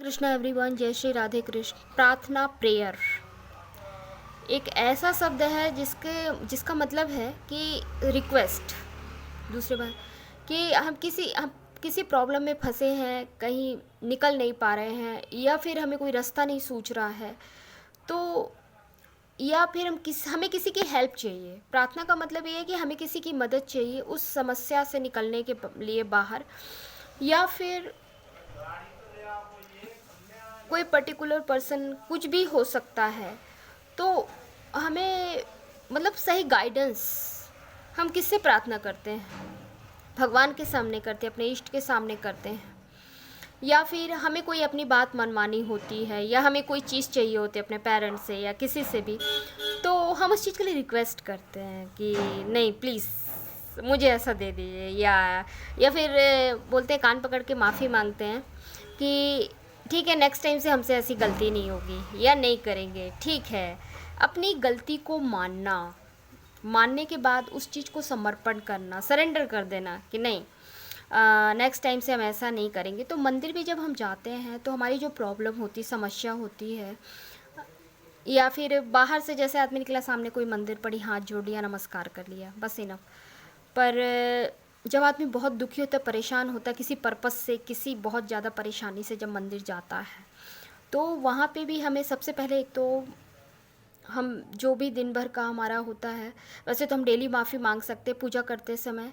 Krishna everyone, जय श्री राधे कृष्ण। प्रार्थना, prayer एक ऐसा शब्द है जिसका मतलब है कि रिक्वेस्ट। दूसरे बार कि हम किसी प्रॉब्लम में फंसे हैं, कहीं निकल नहीं पा रहे हैं, या फिर हमें कोई रास्ता नहीं सूझ रहा है, तो या फिर हमें किसी की हेल्प चाहिए। प्रार्थना का मतलब ये है कि हमें किसी की मदद चाहिए उस समस्या से निकलने के लिए बाहर, या फिर कोई पर्टिकुलर पर्सन, कुछ भी हो सकता है। तो हमें मतलब सही गाइडेंस हम किससे प्रार्थना करते हैं? भगवान के सामने करते हैं, अपने इष्ट के सामने करते हैं। या फिर हमें कोई अपनी बात मनवानी होती है, या हमें कोई चीज़ चाहिए होती है अपने पेरेंट्स से या किसी से भी, तो हम उस चीज़ के लिए रिक्वेस्ट करते हैं कि नहीं प्लीज़ मुझे ऐसा दे दीजिए, या फिर बोलते हैं, कान पकड़ के माफ़ी मांगते हैं कि ठीक है, नेक्स्ट टाइम से हमसे ऐसी गलती नहीं होगी या नहीं करेंगे। ठीक है, अपनी गलती को मानने के बाद उस चीज़ को समर्पण करना, सरेंडर कर देना कि नहीं, नेक्स्ट टाइम से हम ऐसा नहीं करेंगे। तो मंदिर भी जब हम जाते हैं तो हमारी जो प्रॉब्लम होती, समस्या होती है, या फिर बाहर से जैसे आदमी निकला, सामने कोई मंदिर पड़ी, हाथ जोड़ लिया, नमस्कार कर लिया, बस इनफ। पर जब आदमी बहुत दुखी होता है, परेशान होता है किसी पर्पस से, किसी बहुत ज़्यादा परेशानी से जब मंदिर जाता है, तो वहाँ पे भी हमें सबसे पहले एक तो हम जो भी दिन भर का हमारा होता है, वैसे तो हम डेली माफ़ी मांग सकते हैं पूजा करते समय।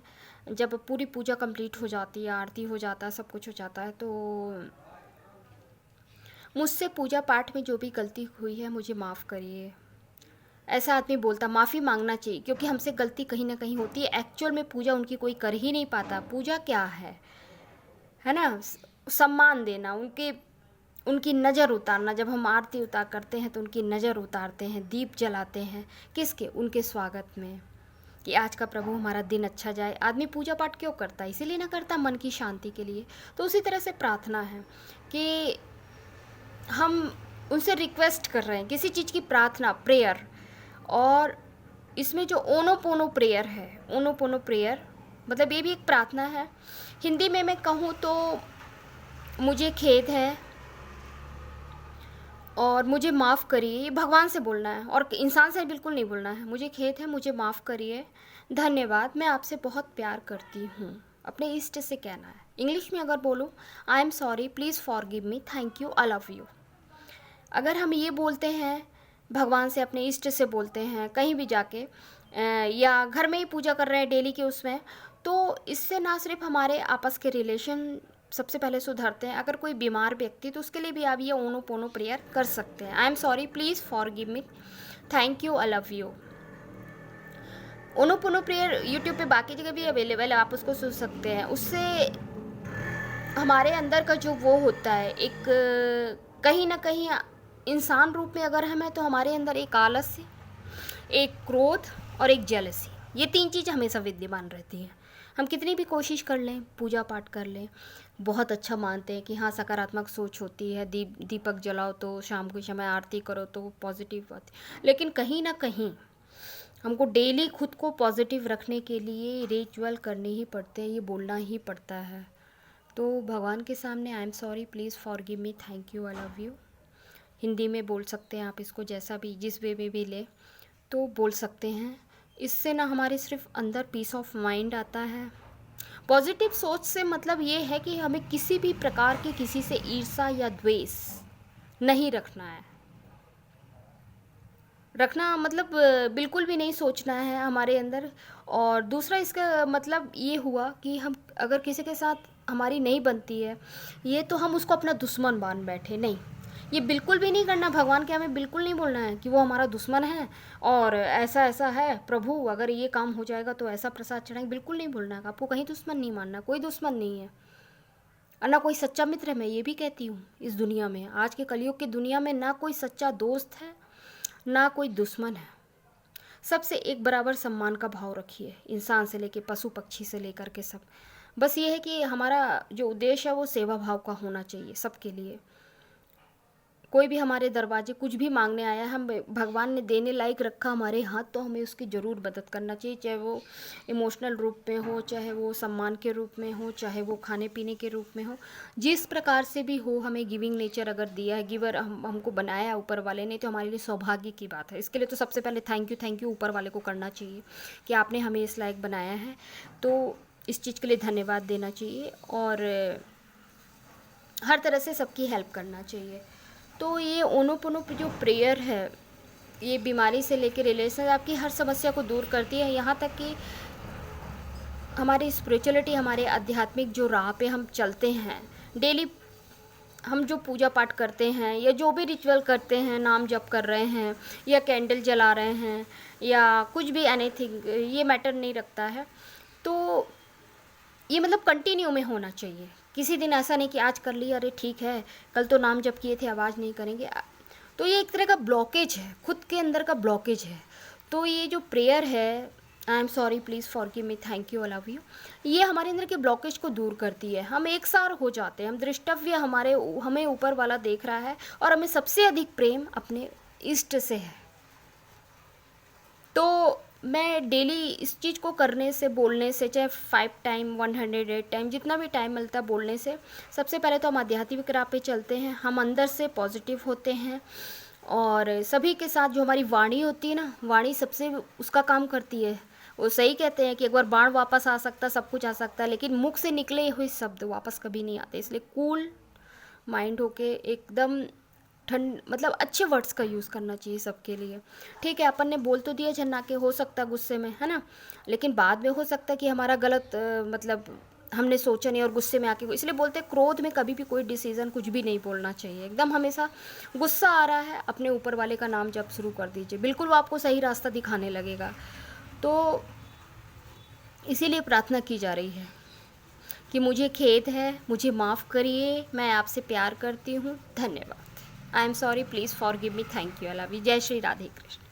जब पूरी पूजा कंप्लीट हो जाती है, आरती हो जाता है, सब कुछ हो जाता है, तो मुझसे पूजा पाठ में जो भी गलती हुई है मुझे माफ़ करिए, ऐसा आदमी बोलता। माफ़ी मांगना चाहिए, क्योंकि हमसे गलती कहीं ना कहीं होती है। एक्चुअल में पूजा उनकी कोई कर ही नहीं पाता। पूजा क्या है ना, सम्मान देना, उनकी नज़र उतारना। जब हम आरती उतार करते हैं तो उनकी नज़र उतारते हैं, दीप जलाते हैं, किसके? उनके स्वागत में, कि आज का प्रभु हमारा दिन अच्छा जाए। आदमी पूजा पाठ क्यों करता है? इसीलिए ना करता, मन की शांति के लिए। तो उसी तरह से प्रार्थना है कि हम उनसे रिक्वेस्ट कर रहे हैं किसी चीज़ की, प्रार्थना, प्रेयर। और इसमें जो ओनोपोनो प्रेयर है, ओनोपोनो प्रेयर मतलब ये भी एक प्रार्थना है। हिंदी में मैं कहूँ तो मुझे खेद है और मुझे माफ़ करिए, ये भगवान से बोलना है और इंसान से बिल्कुल नहीं बोलना है। मुझे खेद है, मुझे माफ़ करिए, धन्यवाद, मैं आपसे बहुत प्यार करती हूँ, अपने इष्ट से कहना है। इंग्लिश में अगर बोलूँ, आई am sorry, please forgive me, thank you, I love you. अगर हम ये बोलते हैं भगवान से, अपने इष्ट से बोलते हैं कहीं भी जाके, या घर में ही पूजा कर रहे हैं डेली के उसमें, तो इससे ना सिर्फ हमारे आपस के रिलेशन सबसे पहले सुधरते हैं। अगर कोई बीमार व्यक्ति, तो उसके लिए भी आप ये ओनो पोनो प्रेयर कर सकते हैं। I am sorry, please forgive me, thank you, I love you. ओनो पोनो प्रेयर यूट्यूब पे बाकी जगह भी अवेलेबल है, आप उसको सुन सकते हैं। उससे हमारे अंदर का जो वो होता है, एक कहीं ना कहीं इंसान रूप में अगर हम हैं, तो हमारे अंदर एक आलस्य, एक क्रोध और एक जेलसी, ये तीन चीज़ हमेशा विद्यमान रहती हैं। हम कितनी भी कोशिश कर लें, पूजा पाठ कर लें, बहुत अच्छा मानते हैं कि हाँ सकारात्मक सोच होती है, दीपक जलाओ तो शाम के समय आरती करो तो पॉजिटिव बात, लेकिन कहीं ना कहीं हमको डेली खुद को पॉजिटिव रखने के लिए रिचुअल करने ही पड़ते हैं, ये बोलना ही पड़ता है। तो भगवान के सामने आई am sorry, please forgive me, thank you, I love you, Hindi में बोल सकते हैं आप इसको, जैसा भी जिस वे में भी ले तो बोल सकते हैं। इससे ना हमारे सिर्फ अंदर पीस ऑफ माइंड आता है। पॉजिटिव सोच से मतलब ये है कि हमें किसी भी प्रकार के किसी से ईर्ष्या या द्वेष नहीं रखना मतलब बिल्कुल भी नहीं सोचना है हमारे अंदर। और दूसरा इसका मतलब ये हुआ कि हम अगर किसी के साथ हमारी नहीं बनती है, ये तो हम उसको अपना दुश्मन मान बैठे, नहीं, ये बिल्कुल भी नहीं करना। भगवान के हमें बिल्कुल नहीं बोलना है कि वो हमारा दुश्मन है और ऐसा ऐसा है, प्रभु अगर ये काम हो जाएगा तो ऐसा प्रसाद चढ़ाएंगे, बिल्कुल नहीं बोलना है। आपको कहीं दुश्मन नहीं मानना, कोई दुश्मन नहीं है, और ना कोई सच्चा मित्र है। मैं ये भी कहती हूँ, इस दुनिया में, आज के कलयुग की दुनिया में, ना कोई सच्चा दोस्त है, ना कोई दुश्मन है। सबसे एक बराबर सम्मान का भाव रखिए, इंसान से लेके पशु पक्षी से लेकर के सब। बस ये है कि हमारा जो उद्देश्य है वो सेवा भाव का होना चाहिए सबके लिए। कोई भी हमारे दरवाजे कुछ भी मांगने आया, हम भगवान ने देने लायक रखा हमारे हाथ, तो हमें उसकी ज़रूर मदद करना चाहिए, चाहे वो इमोशनल रूप में हो, चाहे वो सम्मान के रूप में हो, चाहे वो खाने पीने के रूप में हो, जिस प्रकार से भी हो। हमें गिविंग नेचर अगर दिया है, गिवर हमको बनाया ऊपर वाले ने, तो हमारे लिए सौभाग्य की बात है। इसके लिए तो सबसे पहले थैंक यू ऊपर वाले को करना चाहिए कि आपने हमें इस लायक बनाया है, तो इस चीज़ के लिए धन्यवाद देना चाहिए और हर तरह से सबकी हेल्प करना चाहिए। तो ये ओनोपोनोपो जो प्रेयर है, ये बीमारी से लेकर रिलेशन, आपकी हर समस्या को दूर करती है, यहाँ तक कि हमारी स्पिरिचुअलिटी, हमारे आध्यात्मिक जो राह पे हम चलते हैं, डेली हम जो पूजा पाठ करते हैं या जो भी रिचुअल करते हैं, नाम जप कर रहे हैं या कैंडल जला रहे हैं या कुछ भी, एनीथिंग, ये मैटर नहीं रखता है। तो ये मतलब कंटिन्यू में होना चाहिए। किसी दिन ऐसा नहीं कि आज कर लिया, अरे ठीक है कल तो नाम जप किए थे, आवाज़ नहीं करेंगे। तो ये एक तरह का ब्लॉकेज है, खुद के अंदर का ब्लॉकेज है। तो ये जो प्रेयर है, आई am sorry, please forgive me, thank you, I love you, ये हमारे अंदर के ब्लॉकेज को दूर करती है। हम एक सार हो जाते हैं, हम दृष्टव्य, हमें ऊपर वाला देख रहा है और हमें सबसे अधिक प्रेम अपने इष्ट से है। तो मैं डेली इस चीज़ को करने से, बोलने से, चाहे 5 टाइम 108 टाइम जितना भी टाइम मिलता है बोलने से, सबसे पहले तो हम आध्यात्मिक राह पे चलते हैं, हम अंदर से पॉजिटिव होते हैं और सभी के साथ जो हमारी वाणी होती है ना, वाणी सबसे उसका काम करती है। वो सही कहते हैं कि एक बार बाण वापस आ सकता, सब कुछ आ सकता है, लेकिन मुख से निकले हुए शब्द वापस कभी नहीं आते। इसलिए कूल माइंड होके एकदम ठंड, मतलब अच्छे वर्ड्स का यूज़ करना चाहिए सबके लिए। ठीक है, अपन ने बोल तो दिया झन्ना के, हो सकता है गुस्से में, है ना, लेकिन बाद में हो सकता है कि हमारा गलत मतलब हमने सोचा नहीं और गुस्से में आके, इसलिए बोलते हैं क्रोध में कभी भी कोई डिसीज़न कुछ भी नहीं बोलना चाहिए। एकदम हमेशा गुस्सा आ रहा है, अपने ऊपर वाले का नाम जप शुरू कर दीजिए, बिल्कुल वो आपको सही रास्ता दिखाने लगेगा। तो इसीलिए प्रार्थना की जा रही है कि मुझे खेद है, मुझे माफ़ करिए, मैं आपसे प्यार करती हूँ, धन्यवाद। आई am sorry, please forgive me, thank you, I love you, जय श्री राधे कृष्ण।